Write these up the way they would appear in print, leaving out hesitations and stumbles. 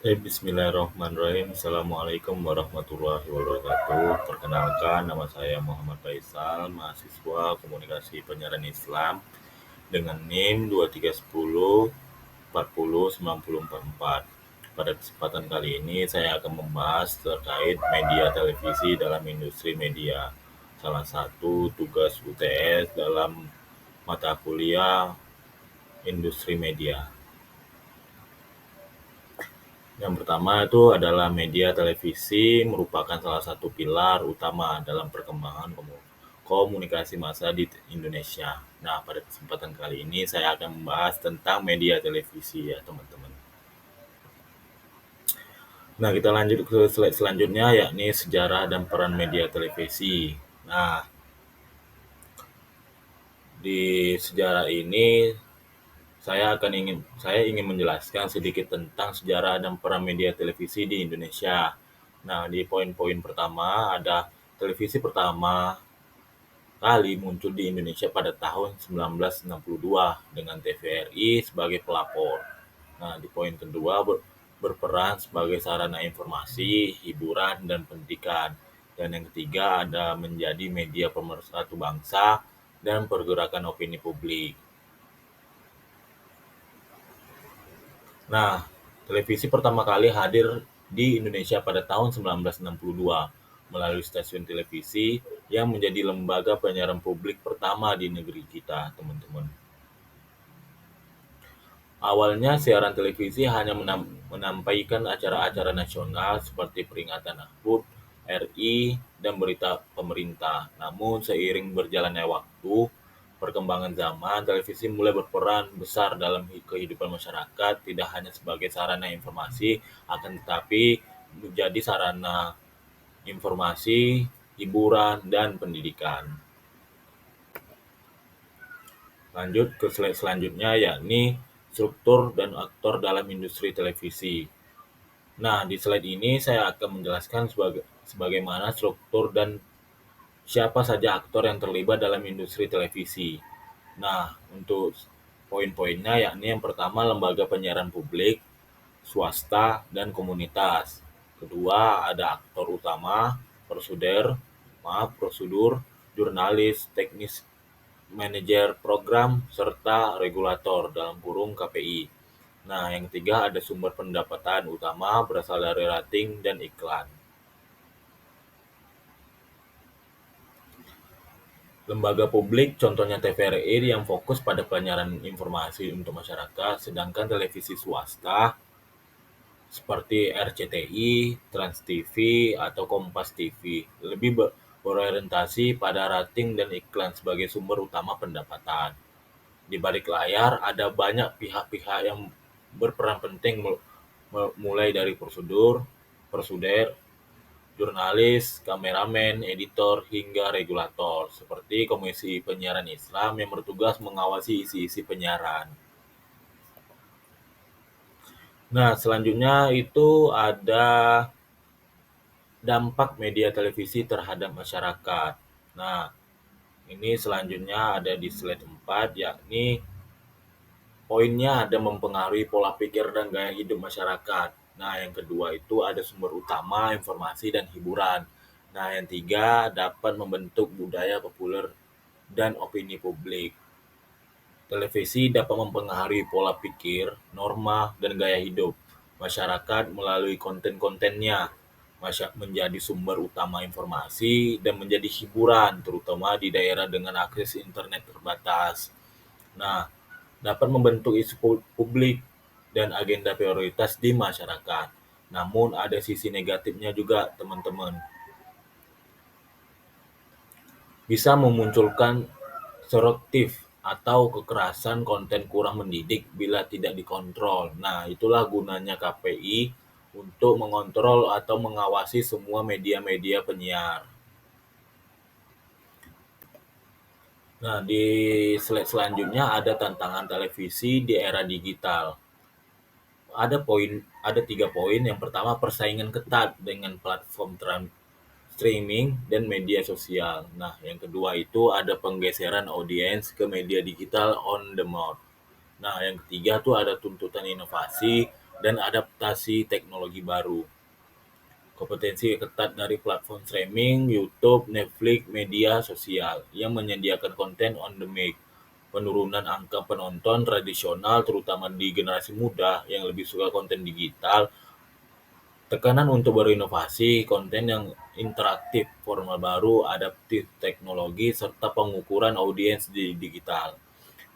Bismillahirrahmanirrahim. Assalamualaikum warahmatullahi wabarakatuh. Perkenalkan, nama saya Muhammad Faisal, mahasiswa Komunikasi Penyiaran Islam dengan NIM 2310 40 9044. Pada kesempatan kali ini saya akan membahas terkait media televisi dalam industri media. Salah satu tugas UTS dalam mata kuliah industri media. Yang pertama itu adalah media televisi merupakan salah satu pilar utama dalam perkembangan komunikasi massa di Indonesia. Nah, pada kesempatan kali ini saya akan membahas tentang media televisi ya, teman-teman. Nah, kita lanjut ke slide selanjutnya, yakni sejarah dan peran media televisi. Nah, di sejarah ini saya ingin menjelaskan sedikit tentang sejarah dan peran media televisi di Indonesia. Nah, di poin-poin pertama ada televisi pertama kali muncul di Indonesia pada tahun 1962 dengan TVRI sebagai pelapor. Nah, di poin kedua berperan sebagai sarana informasi, hiburan, dan pendidikan. Dan yang ketiga ada menjadi media pemersatu bangsa dan pergerakan opini publik. Nah, televisi pertama kali hadir di Indonesia pada tahun 1962 melalui stasiun televisi yang menjadi lembaga penyiaran publik pertama di negeri kita, teman-teman. Awalnya siaran televisi hanya menampaikan acara-acara nasional seperti peringatan HUT, RI, dan berita pemerintah. Namun seiring berjalannya waktu, perkembangan zaman, televisi mulai berperan besar dalam kehidupan masyarakat, tidak hanya sebagai sarana informasi, akan tetapi menjadi sarana informasi, hiburan, dan pendidikan. Lanjut ke slide selanjutnya, yakni struktur dan aktor dalam industri televisi. Nah, di slide ini saya akan menjelaskan sebagaimana struktur dan siapa saja aktor yang terlibat dalam industri televisi. Nah, untuk poin-poinnya yakni yang pertama lembaga penyiaran publik, swasta, dan komunitas. Kedua, ada aktor utama, prosedur, jurnalis, teknis, manajer program, serta regulator dalam kurung KPI. Nah, yang ketiga ada sumber pendapatan utama berasal dari rating dan iklan. Lembaga publik contohnya TVRI yang fokus pada penyiaran informasi untuk masyarakat, sedangkan televisi swasta seperti RCTI, Trans TV, atau Kompas TV lebih berorientasi pada rating dan iklan sebagai sumber utama pendapatan. Di balik layar ada banyak pihak-pihak yang berperan penting mulai dari prosedur, jurnalis, kameramen, editor, hingga regulator, seperti Komisi Penyiaran Islam yang bertugas mengawasi isi-isi penyiaran. Nah, selanjutnya itu ada dampak media televisi terhadap masyarakat. Nah, ini selanjutnya ada di slide 4, yakni poinnya ada mempengaruhi pola pikir dan gaya hidup masyarakat. Nah, yang kedua itu ada sumber utama, informasi, dan hiburan. Nah, yang tiga dapat membentuk budaya populer dan opini publik. Televisi dapat mempengaruhi pola pikir, norma, dan gaya hidup masyarakat melalui konten-kontennya, menjadi sumber utama informasi dan menjadi hiburan, terutama di daerah dengan akses internet terbatas. Nah, dapat membentuk isu publik dan agenda prioritas di masyarakat. Namun ada sisi negatifnya juga, teman-teman. Bisa memunculkan stereotip atau kekerasan konten kurang mendidik bila tidak dikontrol. Nah, itulah gunanya KPI untuk mengontrol atau mengawasi semua media-media penyiar. Nah, di slide selanjutnya ada tantangan televisi di era digital. Ada 3 poin. Yang pertama, persaingan ketat dengan platform streaming dan media sosial. Nah, yang kedua itu ada penggeseran audiens ke media digital on demand. Nah, yang ketiga tuh ada tuntutan inovasi dan adaptasi teknologi baru. Kompetensi ketat dari platform streaming, YouTube, Netflix, media sosial yang menyediakan konten on demand. Penurunan angka penonton tradisional terutama di generasi muda yang lebih suka konten digital, tekanan untuk berinovasi, konten yang interaktif, format baru, adaptif teknologi, serta pengukuran audiens di digital.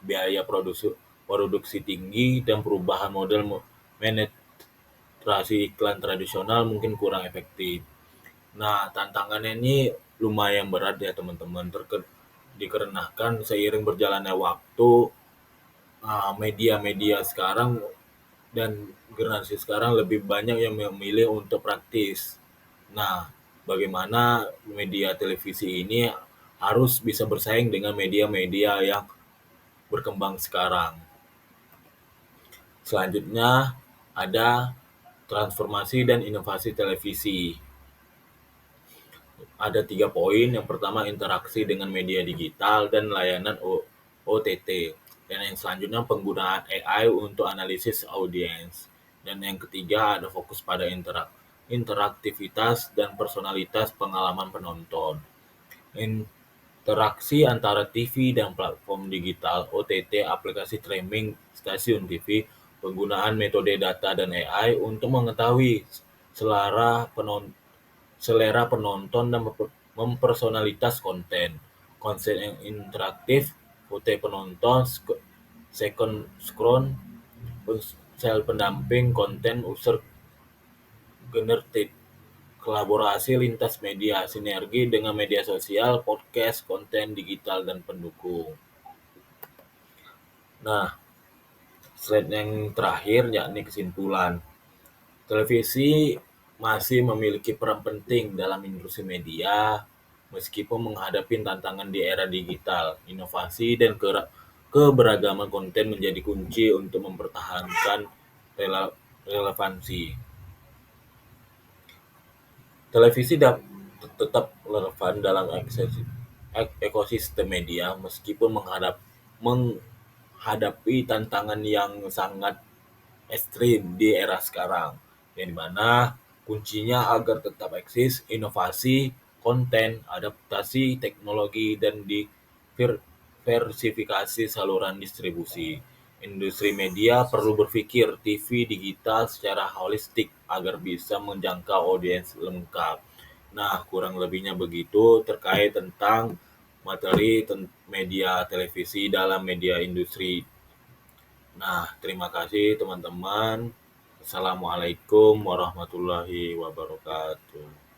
Biaya produksi tinggi dan perubahan model penetrasi iklan tradisional mungkin kurang efektif. Nah, tantangannya ini lumayan berat ya teman-teman, dikarenakan seiring berjalannya waktu, media-media sekarang dan generasi sekarang lebih banyak yang memilih untuk praktis. Nah, bagaimana media televisi ini harus bisa bersaing dengan media-media yang berkembang sekarang. Selanjutnya ada transformasi dan inovasi televisi. Ada 3 poin. Yang pertama interaksi dengan media digital dan layanan OTT. Dan yang selanjutnya penggunaan AI untuk analisis audiens. Dan yang ketiga ada fokus pada interaktivitas dan personalitas pengalaman penonton. Interaksi antara TV dan platform digital, OTT, aplikasi streaming, stasiun TV, penggunaan metode data dan AI untuk mengetahui selera penonton selera penonton dan mempersonalitas konten. Konten yang interaktif, foto penonton, second scroll, sel pendamping, konten user generated, kolaborasi lintas media, sinergi dengan media sosial, podcast, konten digital, dan pendukung. Nah, slide yang terakhir yakni kesimpulan. Televisi masih memiliki peran penting dalam industri media, meskipun menghadapi tantangan di era digital. Inovasi dan keberagaman konten menjadi kunci untuk mempertahankan relevansi. Televisi tetap relevan dalam ekosistem media meskipun menghadapi tantangan yang sangat ekstrim di era sekarang, yang dimana kuncinya agar tetap eksis, inovasi, konten, adaptasi teknologi, dan diversifikasi saluran distribusi. Industri media perlu berpikir TV digital secara holistik agar bisa menjangkau audiens lengkap. Nah, kurang lebihnya begitu terkait tentang materi media televisi dalam media industri. Nah, terima kasih teman-teman. Assalamualaikum warahmatullahi wabarakatuh.